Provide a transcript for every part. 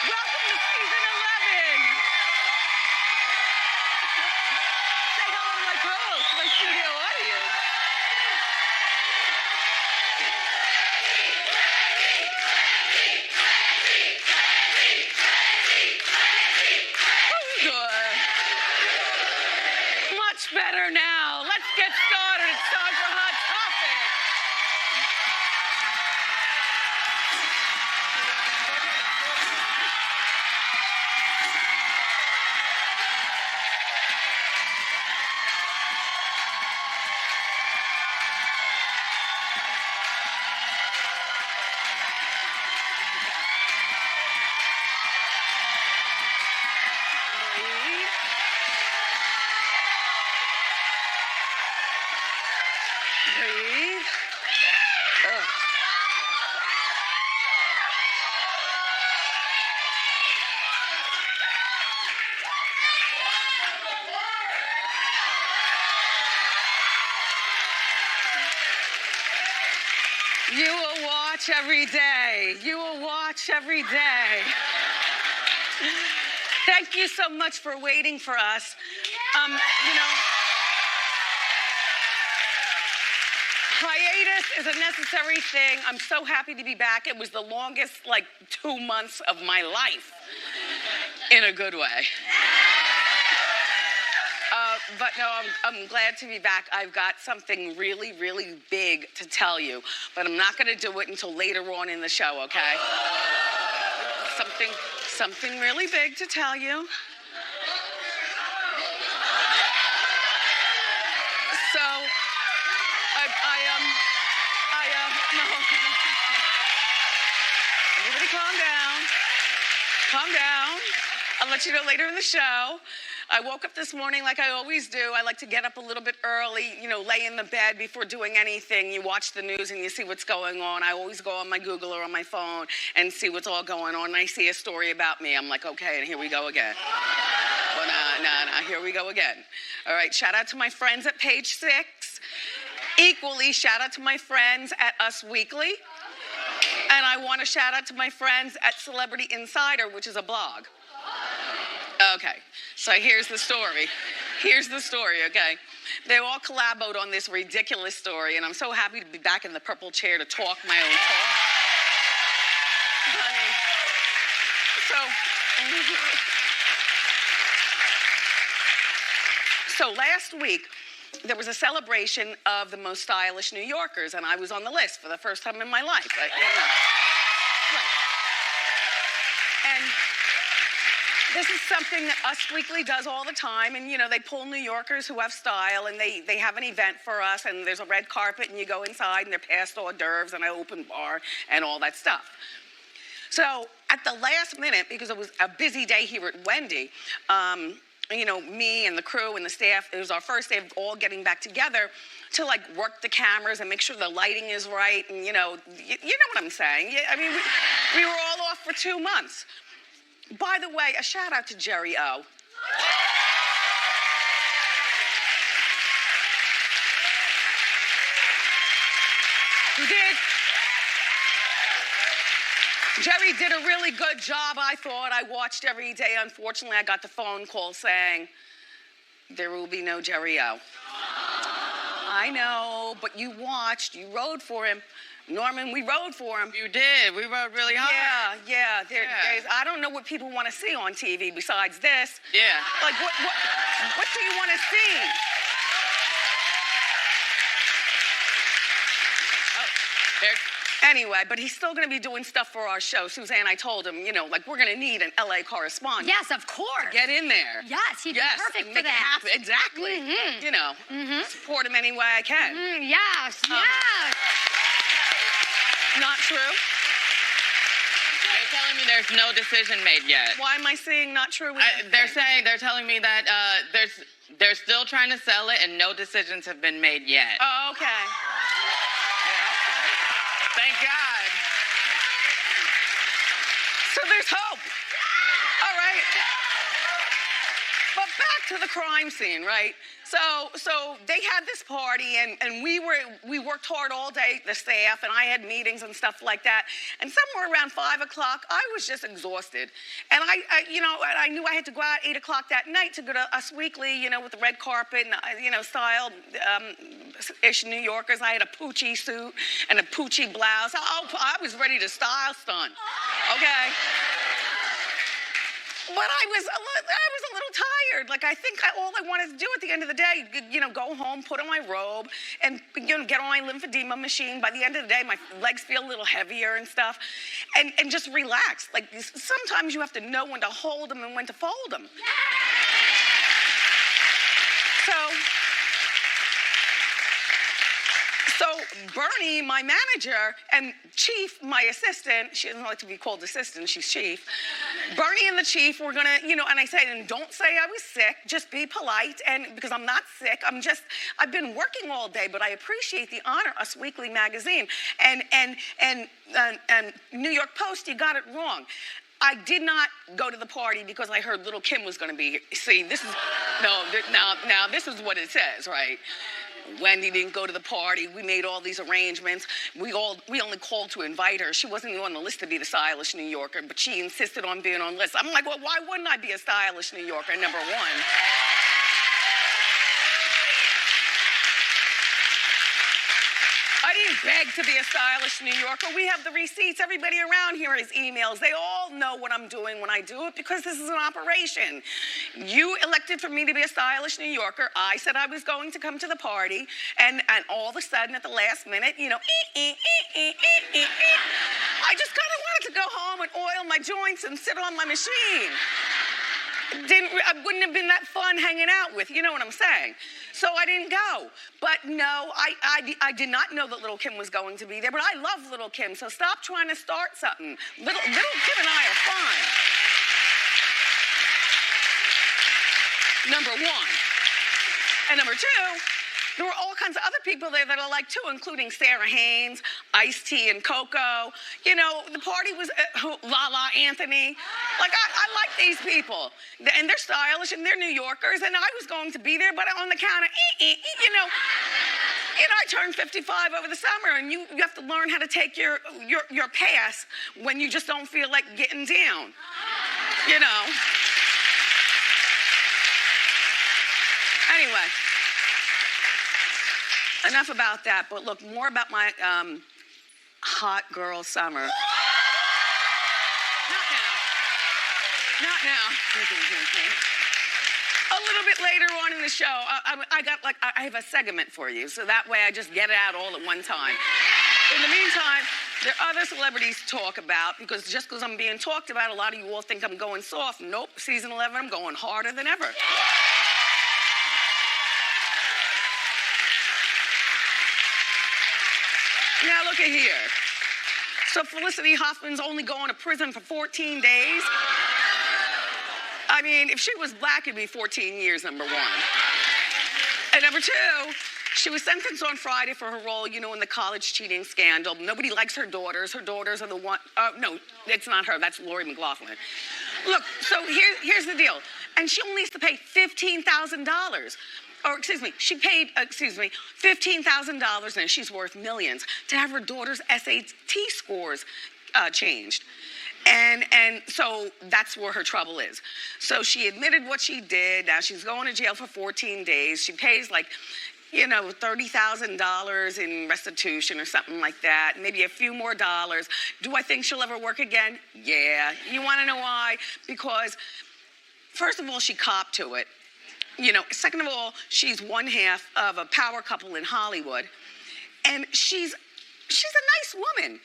Welcome to season 11. Say hello to my co-host, my studio audience. Good. Much better now. Let's get started. It's time for Hot Topic. Breathe. Ugh. You will watch every day. You will watch every day. Thank you so much for waiting for us. Hiatus is a necessary thing. I'm so happy to be back. It was the longest, 2 months of my life, in a good way. But no, I'm glad to be back. I've got something really, really big to tell you, but I'm not going to do it until later on in the show, okay? Something really big to tell you. So, no. Everybody calm down. Calm down. I'll let you know later in the show. I woke up this morning like I always do. I like to get up a little bit early, lay in the bed before doing anything. You watch the news and you see what's going on. I always go on my Google or on my phone and see what's all going on. And I see a story about me. I'm like, okay, and here we go again. Well, no, here we go again. All right, shout out to my friends at Page 6. Equally, shout out to my friends at Us Weekly. And I want to shout out to my friends at Celebrity Insider, which is a blog. Okay, so here's the story. Okay? They all collaborated on this ridiculous story, and I'm so happy to be back in the purple chair to talk my own talk. So last week, there was a celebration of the most stylish New Yorkers, and I was on the list for the first time in my life. Right. And this is something that Us Weekly does all the time, and they pull New Yorkers who have style, and they have an event for us, and there's a red carpet, and you go inside, and they're passed hors d'oeuvres and an open bar and all that stuff. So at the last minute, because it was a busy day here at Wendy, me and the crew and the staff, it was our first day of all getting back together to work the cameras and make sure the lighting is right, and you know what I'm saying. I mean, we were all off for 2 months. By the way, a shout out to Jerry O. Who did? Jerry did a really good job, I thought. I watched every day. Unfortunately, I got the phone call saying, there will be no Jerry O. I know, but you watched. You rode for him. Norman, we rode for him. You did. We rode really hard. Yeah. I don't know what people want to see on TV besides this. Yeah. What do you want to see? Anyway, but he's still going to be doing stuff for our show. Suzanne, I told him, we're going to need an LA correspondent. Yes, of course. Get in there. Yes, he'd be perfect for make that. It happen. Exactly. Mm-hmm. Support him any way I can. Yes. Not true. They're telling me there's no decision made yet. Why am I saying not true? They're telling me that they're still trying to sell it and no decisions have been made yet. Oh, okay. Thank God. So there's hope. All right. But back to the crime scene, right? so they had this party, and we worked hard all day, the staff, and I had meetings and stuff like that. And somewhere around 5 o'clock, I was just exhausted. And I knew I had to go out 8 o'clock that night to go to Us Weekly, with the red carpet and, style ish New Yorkers. I had a Poochie suit and a Poochie blouse. Oh, I was ready to style stunt. Okay. But I was a little tired. Like, I think all I wanted to do at the end of the day, go home, put on my robe, and, get on my lymphedema machine. By the end of the day, my legs feel a little heavier and stuff, and just relax. Like, sometimes you have to know when to hold them and when to fold them. So Bernie, my manager, and Chief, my assistant, she doesn't like to be called assistant, she's Chief. Bernie and the Chief were gonna, and I said, and don't say I was sick, just be polite, and because I'm not sick, I've been working all day, but I appreciate the honor, Us Weekly magazine, and New York Post, you got it wrong. I did not go to the party because I heard Little Kim was gonna be here. See, this is, now this is what it says, right? Wendy didn't go to the party. We made all these arrangements. We only called to invite her. She wasn't even on the list to be the stylish New Yorker, but she insisted on being on the list. I'm like, well, why wouldn't I be a stylish New Yorker, number one? I didn't beg to be a stylish New Yorker. We have the receipts. Everybody around here has emails. They all know what I'm doing when I do it because this is an operation. You elected for me to be a stylish New Yorker. I said I was going to come to the party, and all of a sudden at the last minute, I just kind of wanted to go home and oil my joints and sit on my machine. I wouldn't have been that fun hanging out with, you know what I'm saying? So I didn't go. But no, I did not know that Little Kim was going to be there, but I love Little Kim, so stop trying to start something. Little Kim and I are fine. Number one. And number two, there were all kinds of other people there that I like too, including Sarah Haynes, Ice-T and Coco. The party was La Anthony. Like, I like these people. And they're stylish and they're New Yorkers. And I was going to be there, but on the count of, I turned 55 over the summer, and you have to learn how to take your pass when you just don't feel like getting down. Anyway. Enough about that, but look, more about my hot girl summer. Not now. A little bit later on in the show, I have a segment for you, so that way I just get it out all at one time. In the meantime, there are other celebrities to talk about, because just because I'm being talked about, a lot of you all think I'm going soft. Nope, season 11, I'm going harder than ever. Now look at here. So Felicity Huffman's only going to prison for 14 days. I mean, if she was black, it'd be 14 years, number one. And number two, she was sentenced on Friday for her role, in the college cheating scandal. Nobody likes her daughters. Her daughters are the one, no, it's not her, that's Lori McLaughlin. Look, so here's the deal. And she only has to pay $15,000. She paid, $15,000, and she's worth millions, to have her daughter's SAT scores changed. And so that's where her trouble is. So she admitted what she did. Now she's going to jail for 14 days. She pays $30,000 in restitution or something like that, maybe a few more dollars. Do I think she'll ever work again? Yeah. You want to know why? Because, first of all, she copped to it. Second of all, she's one half of a power couple in Hollywood, and she's a nice woman.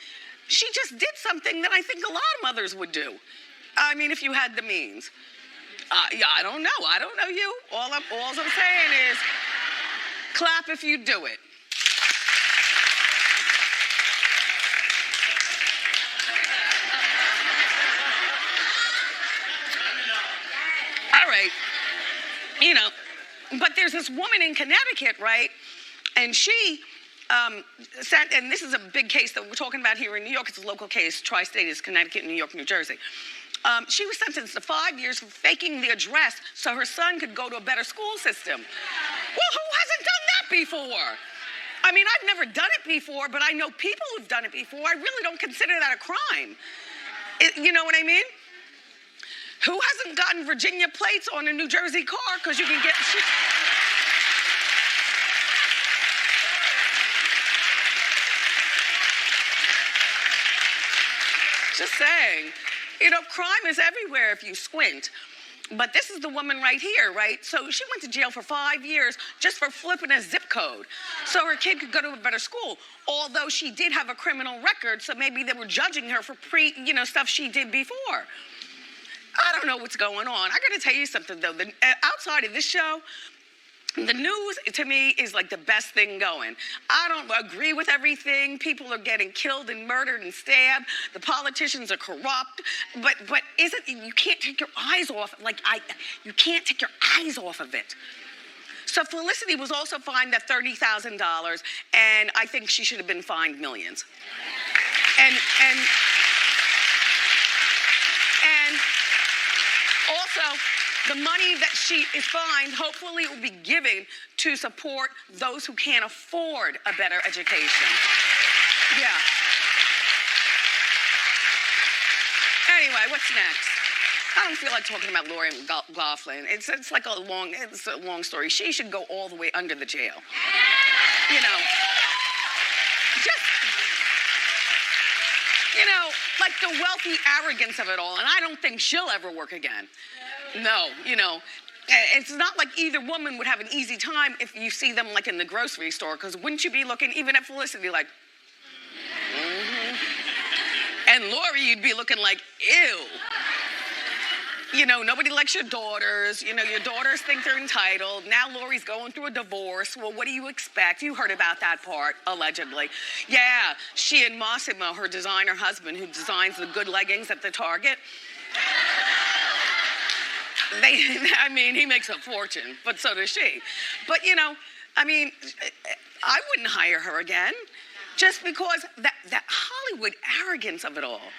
She just did something that I think a lot of mothers would do. I mean, if you had the means. Yeah, I don't know. I don't know you. All I'm saying is, clap if you do it. All right. But there's this woman in Connecticut, right? And she sent, and this is a big case that we're talking about here in New York. It's a local case. Tri-state is Connecticut, New York, New Jersey. She was sentenced to 5 years for faking the address so her son could go to a better school system. Well, who hasn't done that before? I mean, I've never done it before, but I know people who've done it before. I really don't consider that a crime. You know what I mean? Who hasn't gotten Virginia plates on a New Jersey car because you can get... Just saying. You know, crime is everywhere if you squint. But this is the woman right here, right? So she went to jail for 5 years just for flipping a zip code so her kid could go to a better school. Although she did have a criminal record, so maybe they were judging her for stuff she did before. I don't know what's going on. I gotta tell you something though. Outside of this show, the news to me is like the best thing going. I don't agree with everything. People are getting killed and murdered and stabbed. The politicians are corrupt. But you can't take your eyes off. You can't take your eyes off of it. So Felicity was also fined at $30,000, and I think she should have been fined millions. And also, the money that she is fined, hopefully will be given to support those who can't afford a better education. Yeah. Anyway, what's next? I don't feel like talking about Lori McLaughlin. It's a long story. She should go all the way under the jail. You know, like the wealthy arrogance of it all. And I don't think she'll ever work again. No, it's not like either woman would have an easy time if you see them like in the grocery store, because wouldn't you be looking, even at Felicity, like, And Lori, you'd be looking like, ew. Nobody likes your daughters. Your daughters think they're entitled. Now Lori's going through a divorce. Well, what do you expect? You heard about that part, allegedly. Yeah, she and Massimo, her designer husband, who designs the good leggings at the Target, he makes a fortune, but so does she. But, I wouldn't hire her again just because that Hollywood arrogance of it all.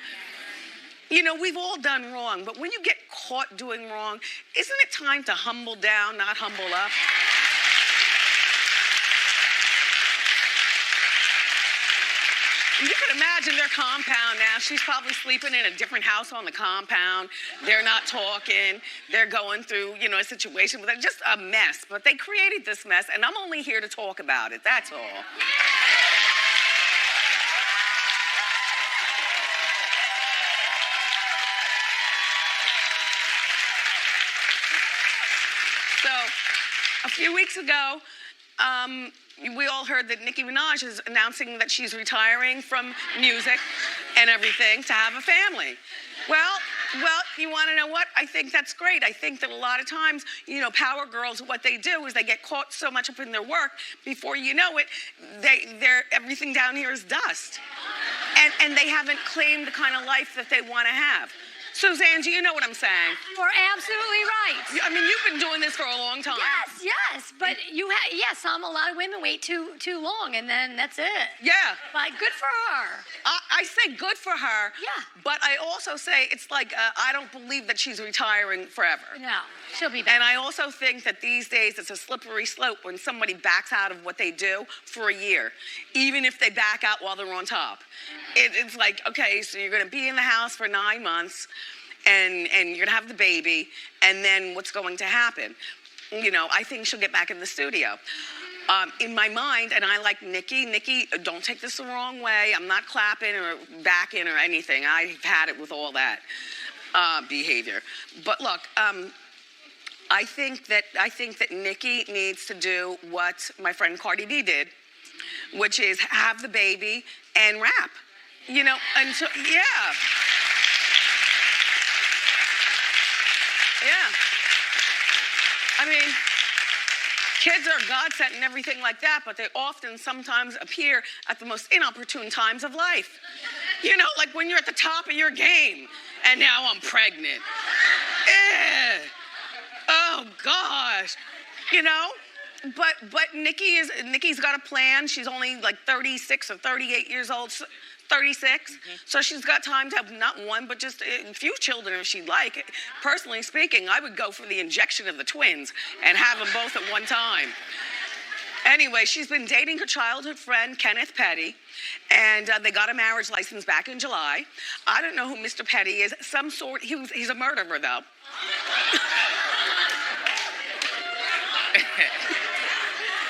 We've all done wrong, but when you get caught doing wrong, isn't it time to humble down, not humble up? You can imagine their compound now. She's probably sleeping in a different house on the compound. They're not talking. They're going through, a situation with just a mess. But they created this mess, and I'm only here to talk about it. That's all. So, a few weeks ago, we all heard that Nicki Minaj is announcing that she's retiring from music and everything to have a family. Well, you want to know what? I think that's great. I think that a lot of times, power girls, what they do is they get caught so much up in their work, before you know it, everything down here is dust. And they haven't claimed the kind of life that they want to have. Suzanne, do you know what I'm saying? You're absolutely right. You've been doing this for a long time. Yes, but a lot of women wait too long, and then that's it. Yeah. But good for her. I say good for her. Yeah. But I also say it's like I don't believe that she's retiring forever. No, she'll be back. And I also think that these days it's a slippery slope when somebody backs out of what they do for a year, even if they back out while they're on top. It's like, okay, so you're going to be in the house for 9 months, and you're going to have the baby, and then what's going to happen? I think she'll get back in the studio. In my mind, and I like Nicki, don't take this the wrong way. I'm not clapping or backing or anything. I've had it with all that behavior. But look, I think that Nicki needs to do what my friend Cardi B did, which is have the baby and rap. And so, yeah. Kids are God sent and everything like that, but they often sometimes appear at the most inopportune times of life. Like when you're at the top of your game, and now I'm pregnant. Oh gosh. But Nicki's got a plan. She's only like 36 or 38 years old. 36. So she's got time to have not one, but just a few children if she'd like. Personally speaking, I would go for the injection of the twins and have them both at one time. Anyway, she's been dating her childhood friend, Kenneth Petty, and they got a marriage license back in July. I don't know who Mr. Petty is. He's a murderer, though.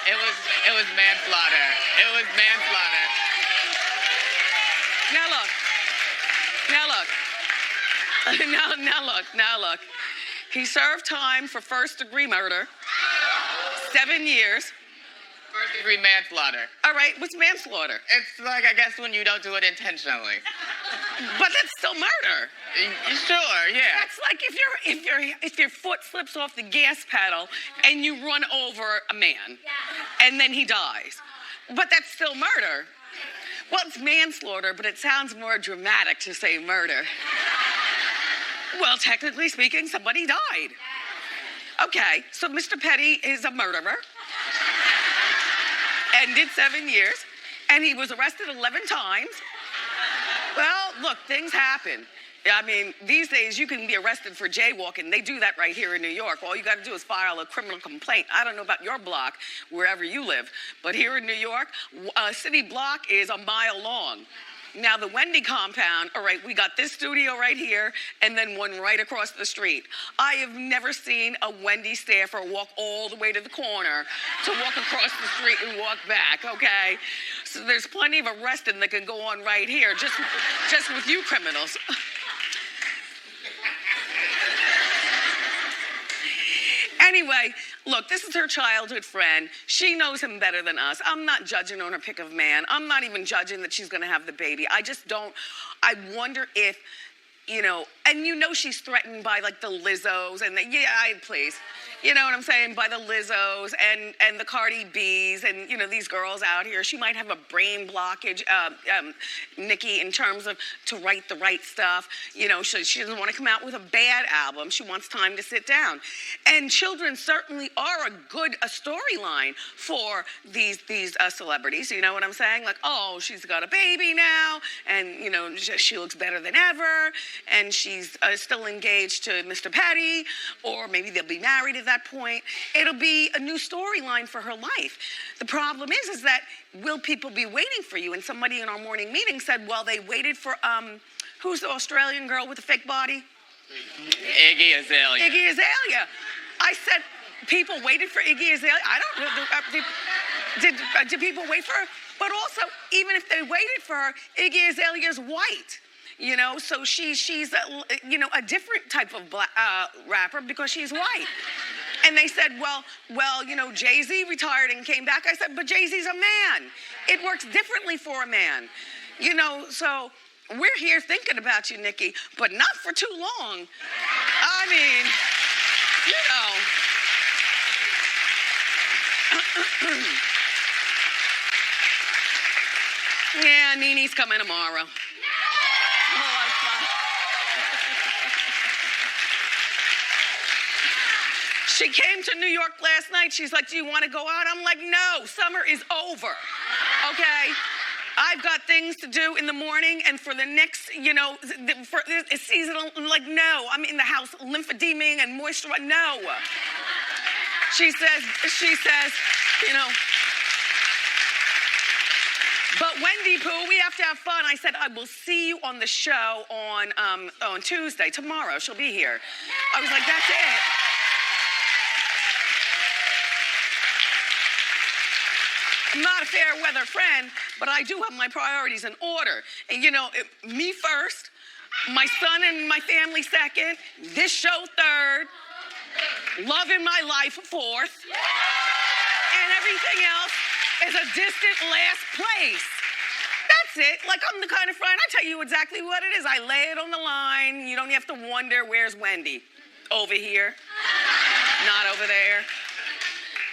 It was manslaughter. It was manslaughter. Now look. He served time for first-degree murder, 7 years. First-degree manslaughter. All right, what's manslaughter? It's like, I guess, when you don't do it intentionally. But that's still murder. Sure, yeah. That's like if your foot slips off the gas pedal and you run over a man, and then he dies. But that's still murder. Well, it's manslaughter, but it sounds more dramatic to say murder. Well, technically speaking, somebody died. Okay, so Mr. Petty is a murderer and did 7 years, and he was arrested 11 times. Well, look, things happen. I mean, these days you can be arrested for jaywalking. They do that right here in New York. All you got to do is file a criminal complaint. I don't know about your block, wherever you live, but here in New York, a city block is a mile long. Now, the Wendy compound, all right, we got this studio right here and then one right across the street. I have never seen a Wendy staffer walk all the way to the corner to walk across the street and walk back, okay? So there's plenty of arresting that can go on right here, just with you criminals. Anyway, look, this is her childhood friend. She knows him better than us. I'm not judging on her pick of man. I'm not even judging that she's going to have the baby. I wonder if, and she's threatened by like the Lizzos and please. You know what I'm saying? By the Lizzos and the Cardi B's and, these girls out here. She might have a brain blockage, Nikki, in terms of to write the right stuff. She doesn't want to come out with a bad album. She wants time to sit down. And children certainly are a storyline for these celebrities. You know what I'm saying? Like, oh, she's got a baby now and, she looks better than ever and she's still engaged to Mr. Petty, or maybe they'll be married at that point. It'll be a new storyline for her life. The problem is that will people be waiting for you? And somebody in our morning meeting said, well, they waited for, who's the Australian girl with the fake body? Iggy Azalea. Iggy Azalea. I said, people waited for Iggy Azalea. I don't know. Did people wait for her? But also, even if they waited for her, Iggy Azalea's white. So she's a different type of rapper because she's white. And they said, well, Jay-Z retired and came back. I said, but Jay-Z's a man. It works differently for a man. So we're here thinking about you, Nikki, but not for too long. I mean, Yeah, Nene's coming tomorrow. She came to New York last night. She's like, do you want to go out? I'm like, no, summer is over, okay? I've got things to do in the morning and for the next, for this season, like, no, I'm in the house lymphedeming and moisturizing, no. She says, but Wendy Pooh, we have to have fun. I said, I will see you on the show on Tuesday, tomorrow. She'll be here. I was like, that's it. I'm not a fair weather friend, but I do have my priorities in order. And me first, my son and my family second, this show third, love in my life fourth, and everything else is a distant last place. That's it. Like, I'm the kind of friend, I tell you exactly what it is. I lay it on the line. You don't have to wonder, where's Wendy? Over here, not over there.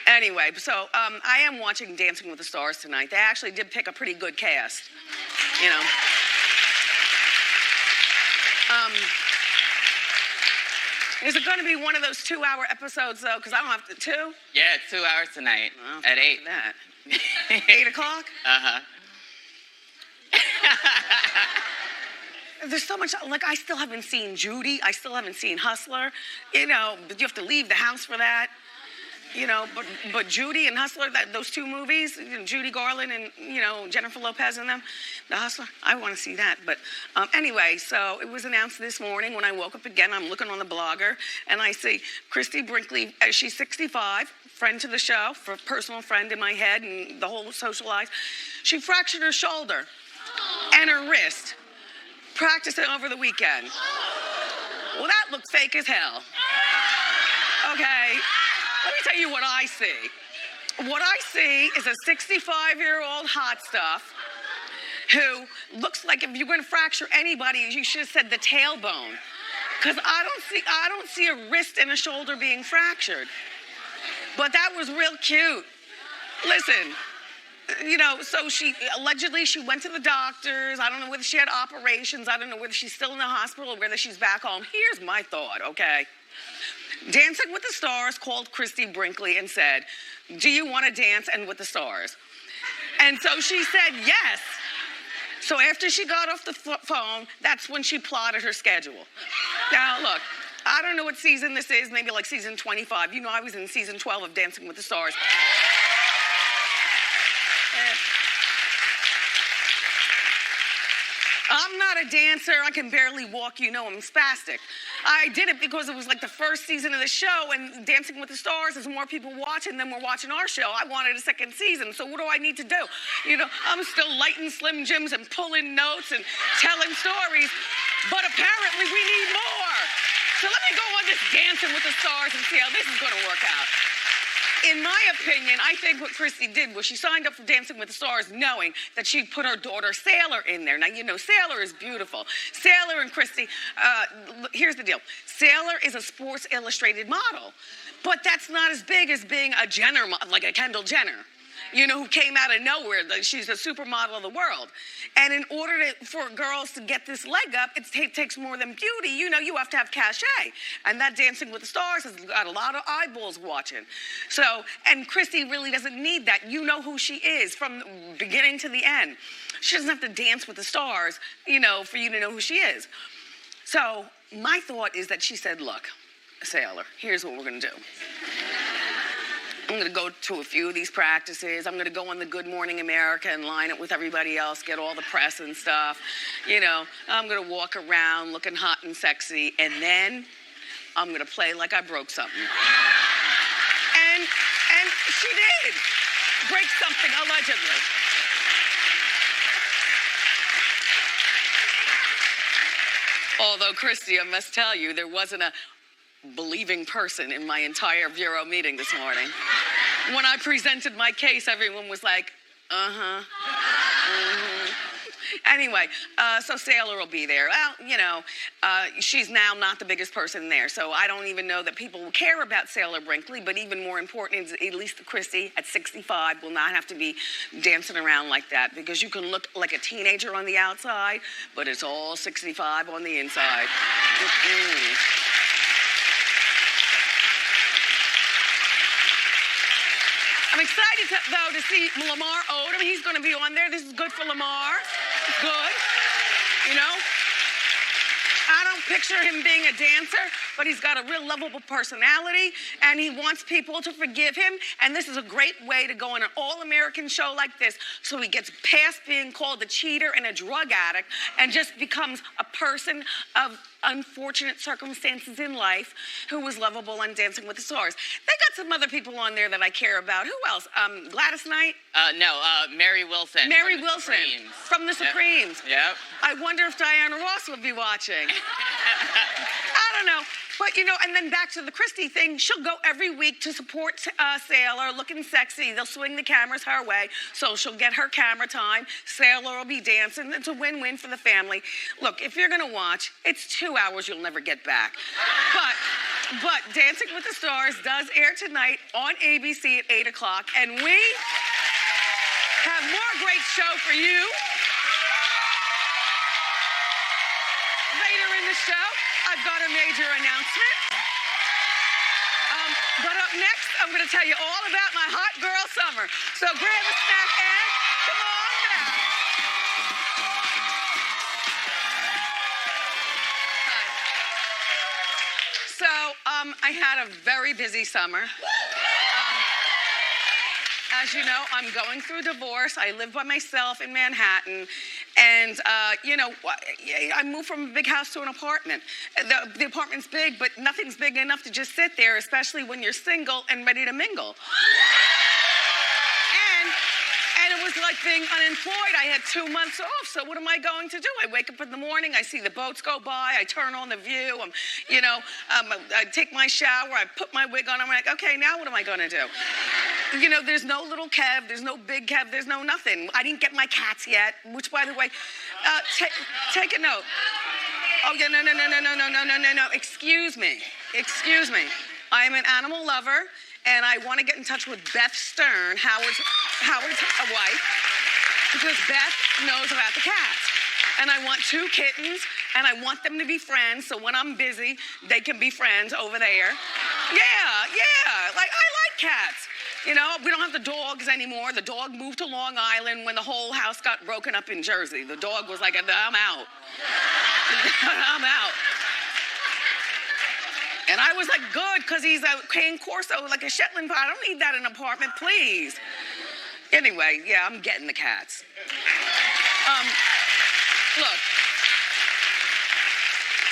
Anyway, so I am watching Dancing with the Stars tonight. They actually did pick a pretty good cast, Is it going to be one of those 2-hour episodes, though? Because I don't have to, 2? Yeah, it's 2 hours tonight at 8. That. 8 o'clock? Uh-huh. there's so much, like, I still haven't seen Judy. I still haven't seen Hustler, but you have to leave the house for that. But Judy and Hustler, those two movies, Judy Garland and, Jennifer Lopez in them, The Hustler, I want to see that. But anyway, so it was announced this morning when I woke up again. I'm looking on the blogger, and I see Christy Brinkley, she's 65, friend to the show, personal friend in my head and the whole social life. She fractured her shoulder and her wrist, practicing over the weekend. Well, that looked fake as hell. Okay. Let me tell you what I see. What I see is a 65-year-old hot stuff who looks like if you're going to fracture anybody, you should have said the tailbone. Because I don't see a wrist and a shoulder being fractured. But that was real cute. Listen, so allegedly she went to the doctors. I don't know whether she had operations. I don't know whether she's still in the hospital or whether she's back home. Here's my thought, okay? Dancing with the Stars called Christy Brinkley and said, do you want to dance and with the stars? And so she said yes. So after she got off the phone, that's when she plotted her schedule. Now, look, I don't know what season this is, maybe like season 25. I was in season 12 of Dancing with the Stars. I'm not a dancer. I can barely walk. I'm spastic. I did it because it was like the first season of the show, and Dancing with the Stars is more people watching than we're watching our show. I wanted a second season, so what do I need to do? I'm still lighting Slim Jims and pulling notes and telling stories, but apparently we need more. So let me go on this Dancing with the Stars and see how this is going to work out. In my opinion, I think what Christy did was she signed up for Dancing with the Stars knowing that she'd put her daughter Sailor in there. Now, Sailor is beautiful. Sailor and Christy, here's the deal. Sailor is a Sports Illustrated model, but that's not as big as being a Jenner, like a Kendall Jenner. Who came out of nowhere. She's a supermodel of the world. And in order for girls to get this leg up, it takes more than beauty. You have to have cachet. And that Dancing with the Stars has got a lot of eyeballs watching. So, and Christy really doesn't need that. You know who she is from the beginning to the end. She doesn't have to dance with the stars, for you to know who she is. So my thought is that she said, look, Sailor, here's what we're going to do. I'm going to go to a few of these practices. I'm going to go on the Good Morning America and line it with everybody else, get all the press and stuff. I'm going to walk around looking hot and sexy, and then I'm going to play like I broke something. And she did break something, allegedly. Although, Christy, I must tell you, there wasn't a believing person in my entire bureau meeting this morning. When I presented my case, everyone was like, uh-huh. Mm-hmm. Anyway, so Sailor will be there. Well, she's now not the biggest person there, so I don't even know that people will care about Sailor Brinkley, but even more important is at least Christy at 65 will not have to be dancing around like that, because you can look like a teenager on the outside, but it's all 65 on the inside. I'm excited, to see Lamar Odom. He's going to be on there. This is good for Lamar. It's good. I don't picture him being a dancer, but he's got a real lovable personality, and he wants people to forgive him. And this is a great way to go on an all-American show like this, so he gets past being called a cheater and a drug addict and just becomes a person of unfortunate circumstances in life who was lovable on Dancing with the Stars. They got some other people on there that I care about. Who else? Gladys Knight? No, Mary Wilson. Mary Wilson from the Supremes. Yep. I wonder if Diana Ross will be watching. I don't know. But, and then back to the Christy thing, she'll go every week to support Sailor, looking sexy. They'll swing the cameras her way, so she'll get her camera time. Sailor will be dancing. It's a win-win for the family. Look, if you're going to watch, it's 2 hours you'll never get back. But Dancing with the Stars does air tonight on ABC at 8 o'clock, and we have more great show for you. Later in the show, I've got a major announcement. But up next, I'm going to tell you all about my hot girl summer. So grab a snack and come on back. I had a very busy summer. As you know, I'm going through divorce. I live by myself in Manhattan. And, I moved from a big house to an apartment. The apartment's big, but nothing's big enough to just sit there, especially when you're single and ready to mingle. And it was like being unemployed. I had 2 months off, so what am I going to do? I wake up in the morning, I see the boats go by, I turn on the view, I take my shower, I put my wig on, I'm like, okay, now what am I going to do? There's no little Kev, there's no big Kev, there's no nothing. I didn't get my cats yet, which, by the way, take a note. Oh, yeah, no. Excuse me. I am an animal lover, and I want to get in touch with Beth Stern, Howard's wife, because Beth knows about the cats. And I want 2 kittens, and I want them to be friends, so when I'm busy, they can be friends over there. Yeah. Like, I like cats. We don't have the dogs anymore. The dog moved to Long Island when the whole house got broken up in Jersey. The dog was like, I'm out. I'm out. And I was like, good, because he's a cane corso, like a Shetland. I don't need that in an apartment, please. Anyway, yeah, I'm getting the cats. Look.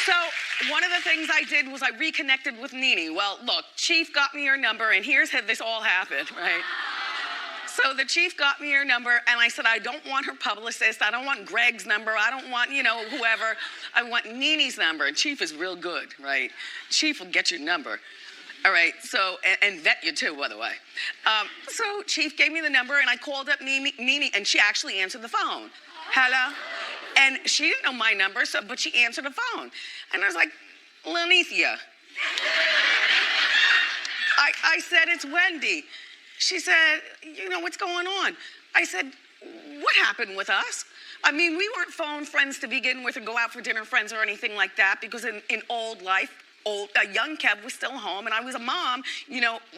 So one of the things I did was I reconnected with Nene. Well, look, Chief got me your number, and here's how this all happened, right? So the chief got me your number, and I said, I don't want her publicist. I don't want Greg's number. I don't want, whoever. I want Nene's number. And Chief is real good, right? Chief will get your number. All right, so, and vet you too, by the way. So Chief gave me the number, and I called up Nene, and she actually answered the phone. Hello? And she didn't know my number, but she answered the phone. And I was like, Lenithia. I said, it's Wendy. She said, what's going on? I said, what happened with us? I mean, we weren't phone friends to begin with or go out for dinner friends or anything like that, because in old life, young Kev was still home, and I was a mom,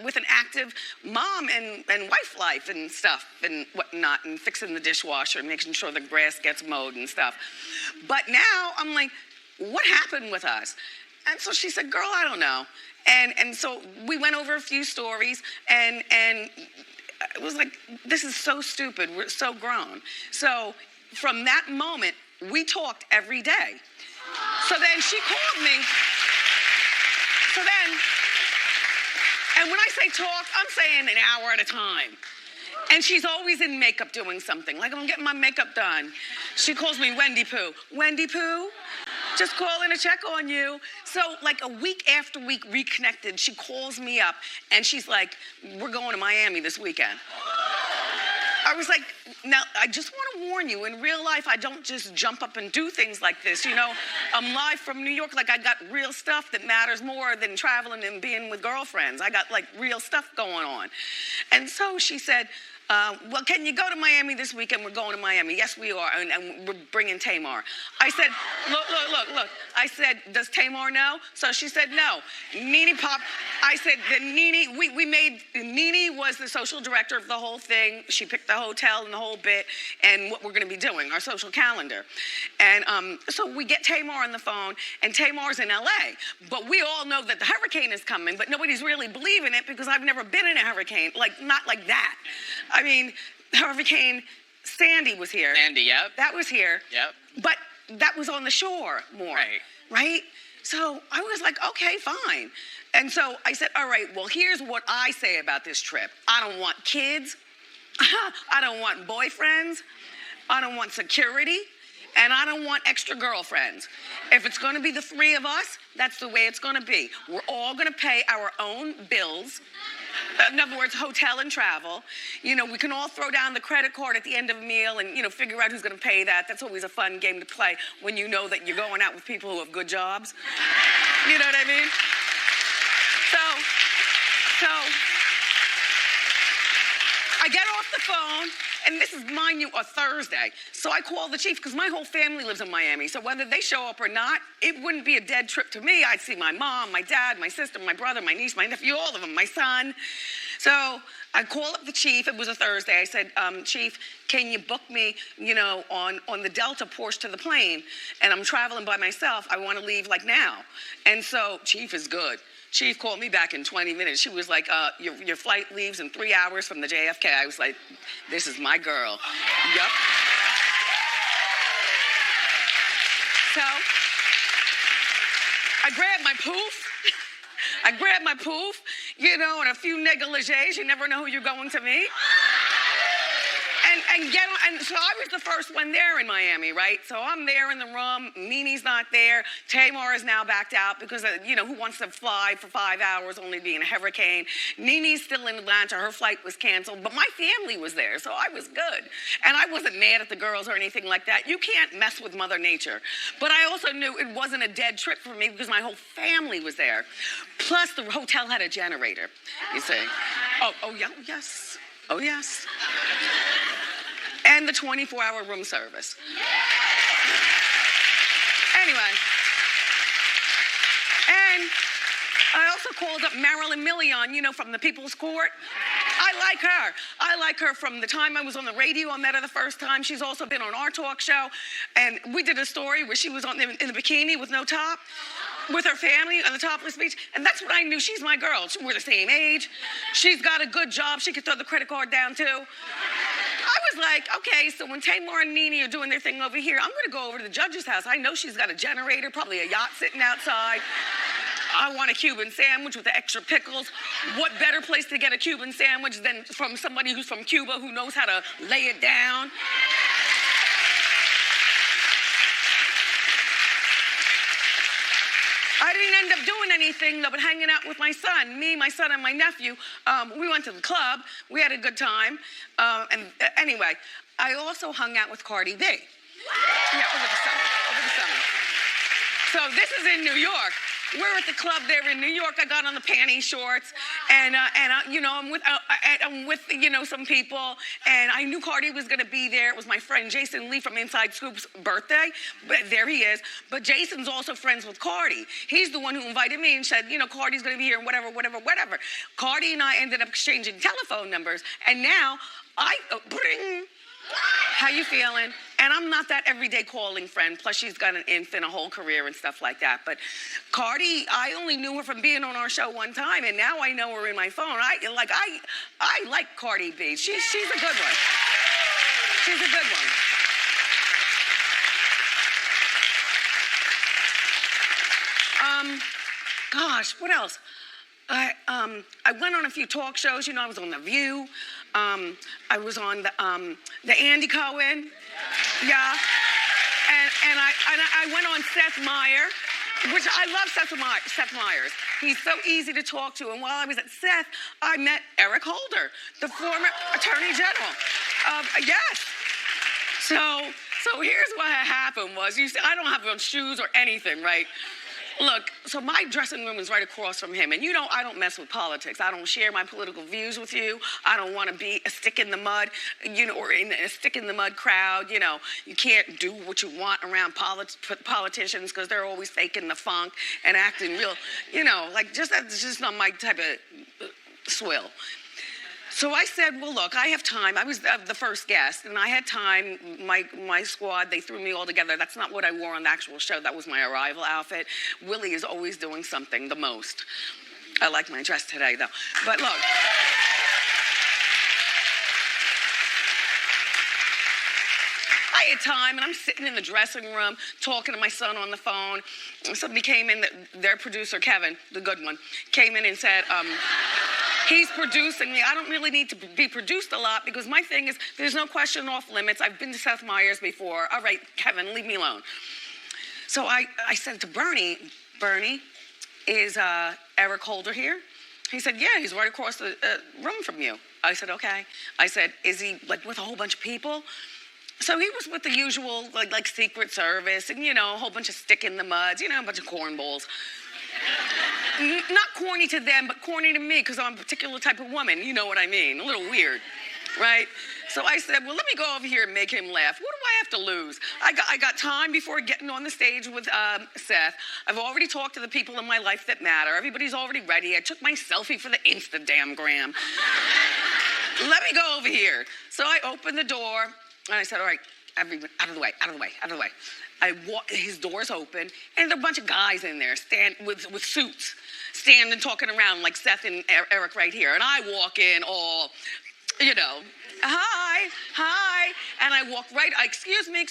with an active mom and wife life and stuff and whatnot, and fixing the dishwasher and making sure the grass gets mowed and stuff. But now I'm like, what happened with us? And so she said, girl, I don't know. And so we went over a few stories, and it was like, this is so stupid. We're so grown. So from that moment, we talked every day. So then she called me. So then, and when I say talk, I'm saying an hour at a time. And she's always in makeup doing something. Like, I'm getting my makeup done. She calls me Wendy Pooh. Wendy Pooh? Just calling to check on you. So, like, a week after we reconnected, she calls me up, and she's like, we're going to Miami this weekend. I was like, now, I just want to warn you, in real life, I don't just jump up and do things like this. I'm live from New York. Like, I got real stuff that matters more than traveling and being with girlfriends. I got, like, real stuff going on. And so she said, well, can you go to Miami this weekend? We're going to Miami. Yes, we are. And we're bringing Tamar. I said, look. I said, does Tamar know? So she said, no. Nene popped. I said, Nene was the social director of the whole thing. She picked the hotel and the whole bit and what we're going to be doing, our social calendar. And so we get Tamar on the phone, and Tamar's in LA. But we all know that the hurricane is coming, but nobody's really believing it because I've never been in a hurricane, not like that. I mean, Hurricane Sandy was here. Sandy, yep. That was here. Yep. But that was on the shore more. Right? So I was like, okay, fine. And so I said, all right, well, here's what I say about this trip. I don't want kids. I don't want boyfriends. I don't want security. And I don't want extra girlfriends. If it's going to be the 3 of us, that's the way it's going to be. We're all going to pay our own bills. In other words, hotel and travel. We can all throw down the credit card at the end of a meal and, figure out who's going to pay that. That's always a fun game to play when you know that you're going out with people who have good jobs. You know what I mean? So I get off the phone, and this is, mind you, a Thursday. So I call the chief because my whole family lives in Miami. So whether they show up or not, it wouldn't be a dead trip to me. I'd see my mom, my dad, my sister, my brother, my niece, my nephew, all of them, my son. So I call up the chief. It was a Thursday. I said, Chief, can you book me, on the Delta Porsche to the plane? And I'm traveling by myself. I want to leave like now. And so Chief is good. Chief called me back in 20 minutes. She was like, your flight leaves in 3 hours from the JFK. I was like, this is my girl. Yep. So I grabbed my poof. And a few negligees. You never know who you're going to meet. And so I was the first one there in Miami, right? So I'm there in the room. Nini's not there. Tamar is now backed out because, who wants to fly for 5 hours only being a hurricane? Nini's still in Atlanta. Her flight was canceled. But my family was there, so I was good. And I wasn't mad at the girls or anything like that. You can't mess with Mother Nature. But I also knew it wasn't a dead trip for me because my whole family was there. Plus, the hotel had a generator, you see. Oh, yeah, yes. Oh, yes. And the 24-hour room service. Anyway. And I also called up Marilyn Million, from the People's Court. I like her from the time I was on the radio. I met her the first time. She's also been on our talk show. And we did a story where she was in the bikini with no top, with her family on the topless beach. And that's when I knew she's my girl. We're the same age. She's got a good job. She could throw the credit card down, too. I was like, okay, so when Tamar and Nene are doing their thing over here, I'm going to go over to the judge's house. I know she's got a generator, probably a yacht sitting outside. I want a Cuban sandwich with the extra pickles. What better place to get a Cuban sandwich than from somebody who's from Cuba who knows how to lay it down? I didn't end up doing anything, though, but hanging out with my son. Me, my son, and my nephew. We went to the club. We had a good time. Anyway, I also hung out with Cardi B. Yeah, over the summer. So this is in New York. We're at the club there in New York. I got on the panty shorts, and I'm with some people, and I knew Cardi was gonna be there. It was my friend Jason Lee from Inside Scoop's birthday, but there he is. But Jason's also friends with Cardi. He's the one who invited me and said, Cardi's gonna be here and whatever. Cardi and I ended up exchanging telephone numbers, and now bring. How you feeling? And I'm not that everyday calling friend. Plus, she's got an infant, a whole career, and stuff like that. But Cardi, I only knew her from being on our show one time, and now I know her in my phone. I like Cardi B. She's a good one. She's a good one. Gosh, what else? I went on a few talk shows. I was on The View. I was on the Andy Cohen. Yeah. And I went on Seth Meyers, which I love Seth Meyers. He's so easy to talk to. And while I was at Seth, I met Eric Holder, the former Attorney General. Yes. So here's what happened was, you see, I don't have on shoes or anything, right? Look, so my dressing room is right across from him. And I don't mess with politics. I don't share my political views with you. I don't want to be a stick in the mud, or in a stick in the mud crowd. You can't do what you want around politicians because they're always faking the funk and acting real, that's just not my type of swill. So I said, well, look, I have time. I was the first guest, and I had time. My squad, they threw me all together. That's not what I wore on the actual show. That was my arrival outfit. Willie is always doing something, the most. I like my dress today, though. But look. I had time, and I'm sitting in the dressing room talking to my son on the phone. And somebody came in, their producer, Kevin, the good one, came in and said, he's producing me. I don't really need to be produced a lot because my thing is there's no question off limits. I've been to Seth Meyers before. All right, Kevin, leave me alone. So I said to Bernie, is Eric Holder here? He said, yeah, he's right across the room from you. I said, okay. I said, is he with a whole bunch of people? So he was with the usual like Secret Service and, a whole bunch of stick in the muds, a bunch of cornballs. Not corny to them, but corny to me because I'm a particular type of woman. You know what I mean? A little weird. right? So I said, well, let me go over here and make him laugh. What do I have to lose? I got time before getting on the stage with Seth. I've already talked to the people in my life that matter. Everybody's already ready. I took my selfie for the Instagram. Let me go over here. So I opened the door, and I said, all right, everyone, out of the way. I walk, his door's open, and there are a bunch of guys in there with suits, standing talking around like Seth and Eric right here. And I walk in all, hi. And I walk right, excuse me.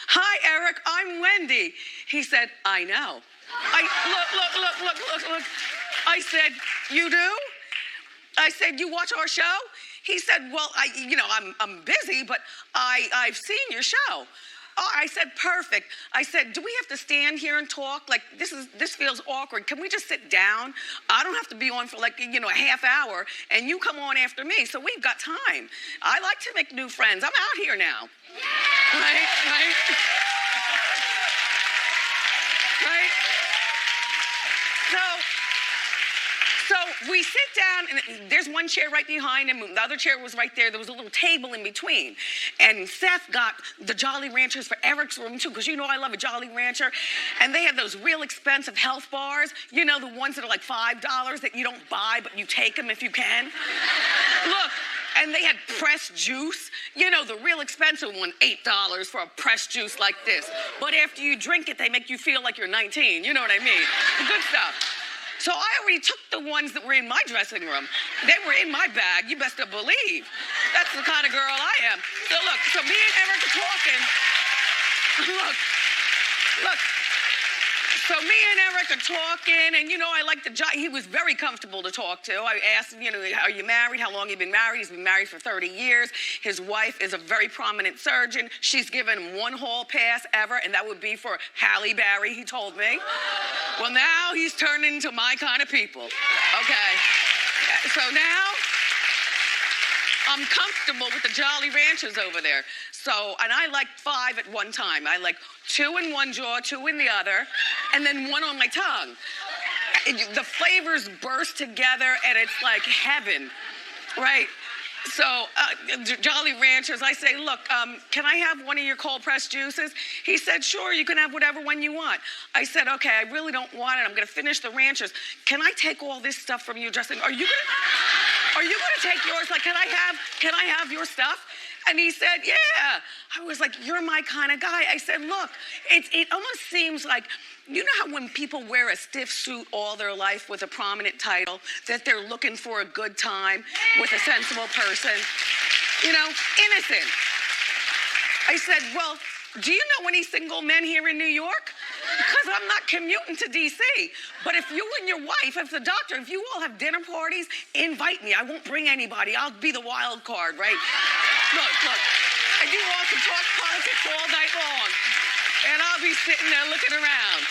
Hi, Eric, I'm Wendy. He said, I know. Look. I said, you do? I said, you watch our show? He said, well, I'm busy, but I've seen your show. Oh, I said, perfect. I said, do we have to stand here and talk? Like, this feels awkward. Can we just sit down? I don't have to be on for a half hour, and you come on after me, so we've got time. I like to make new friends. I'm out here now. Right? So we sit down, and there's one chair right behind him. The other chair was right there. There was a little table in between. And Seth got the Jolly Ranchers for Eric's room, too, because I love a Jolly Rancher. And they had those real expensive health bars, the ones that are like $5 that you don't buy, but you take them if you can. Look. And they had pressed juice, the real expensive one, $8 for a pressed juice like this. But after you drink it, they make you feel like you're 19. You know what I mean? The good stuff. So I already took the ones that were in my dressing room. They were in my bag, you best to believe. That's the kind of girl I am. So me and Eric are talking. Look. So me and Eric are talking, and I like he was very comfortable to talk to. I asked him, are you married? How long have you been married? He's been married for 30 years. His wife is a very prominent surgeon. She's given him one hall pass ever, and that would be for Halle Berry, he told me. Well, now he's turned into my kind of people. Okay. So now I'm comfortable with the Jolly Ranchers over there. And I like 5 at one time. I like 2 in one jaw, 2 in the other, and then 1 on my tongue. The flavors burst together, and it's like heaven, right? So Jolly Ranchers, I say, look, can I have one of your cold pressed juices? He said, sure, you can have whatever one you want. I said, okay, I really don't want it. I'm going to finish the Ranchers. Can I take all this stuff from your dressing? Are you going to take yours? Like, can I have your stuff? And he said, yeah. I was like, you're my kind of guy. I said, look, it almost seems like, how when people wear a stiff suit all their life with a prominent title, that they're looking for a good time with a sensible person, innocent. I said, well, do you know any single men here in New York? Because I'm not commuting to D.C. But if you and your wife, if the doctor, if you all have dinner parties, invite me. I won't bring anybody. I'll be the wild card, right? Look. I do want to talk politics all night long. And I'll be sitting there looking around.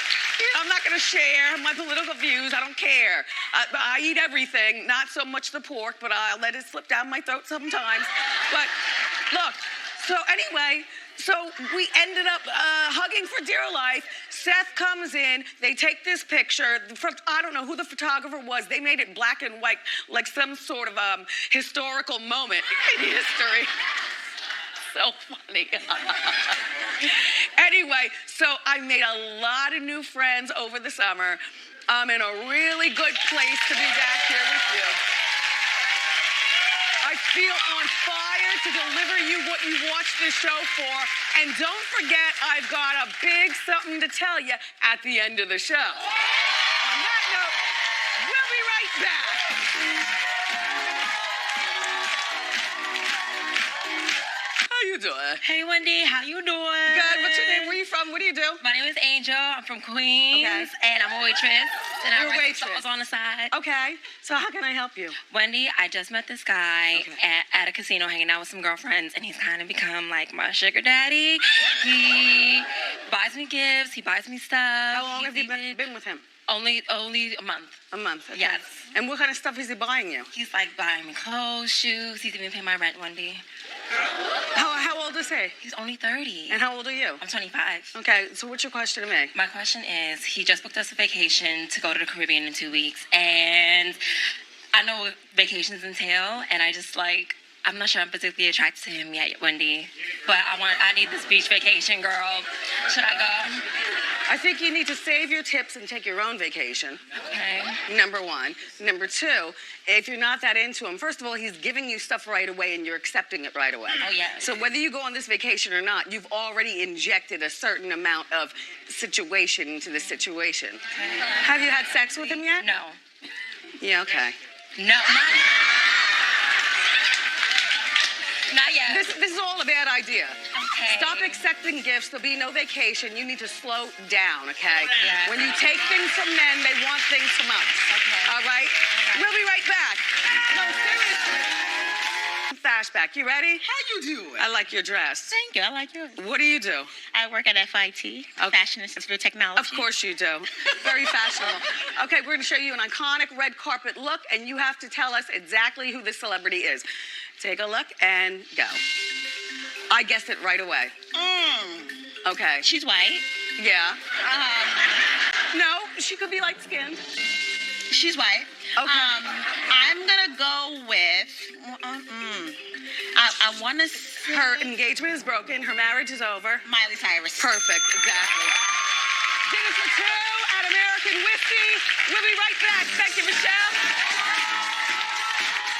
I'm not going to share my political views. I don't care. I eat everything, not so much the pork, but I'll let it slip down my throat sometimes. But look, so anyway, so we ended up hugging for dear life. Seth comes in. They take this picture. I don't know who the photographer was. They made it black and white, like some sort of historical moment in history. So funny. Anyway, so I made a lot of new friends over the summer. I'm in a really good place to be back here with you. I feel on fire to deliver you what you watched this show for. And don't forget, I've got a big something to tell you at the end of the show. On that note, we'll be right back. How you doing? Hey, Wendy, how you doing? Good. What's your name? Where you from? What do you do? My name is Angel. I'm from Queens, Okay. and I'm a waitress. And You're a I write waitress. songs on the side. Okay. So how can I help you? Wendy, I just met this guy at a casino hanging out with some girlfriends, and he's kind of become like my sugar daddy. He buys me gifts. He buys me stuff. How long have you even- been with him? Only a month. A month. Okay. Yes. And what kind of stuff is he buying you? He's like buying me clothes, shoes. He's even paying my rent, Wendy. How old is he? He's only 30. And how old are you? I'm 25. Okay, so what's your question to me? My question is, he just booked us a vacation to go to the Caribbean in 2 weeks, and I know what vacations entail, and I just like I'm not sure I'm physically attracted to him yet, Wendy. But I need this beach vacation, girl. Should I go? I think you need to save your tips and take your own vacation. Okay. Number one. Number two, if you're not that into him, first of all, he's giving you stuff right away and you're accepting it right away. Oh, yeah. So whether you go on this vacation or not, you've already injected a certain amount of situation into the situation. Okay. Have you had sex with him yet? No. Yeah, okay. No, not yet. This is all a bad idea. Okay. Stop accepting gifts. There'll be no vacation. You need to slow down, okay? Yeah. When you take things from men, they want things from us. Okay. All right? We'll be right back. No, seriously. Flashback. You ready? How you doing? I like your dress. Thank you. I like yours. What do you do? I work at FIT, Fashion Institute of Technology. Of course you do. Very fashionable. Okay, we're going to show you an iconic red carpet look, and you have to tell us exactly who this celebrity is. Take a look and go. I guessed it right away. Okay. She's white. Yeah. No, she could be light-skinned. She's white. Okay. I'm gonna go with. I want to say Her engagement is broken. Her marriage is over. Miley Cyrus. Perfect. Exactly. Dinner for two at American Whiskey. We'll be right back. Thank you, Michelle.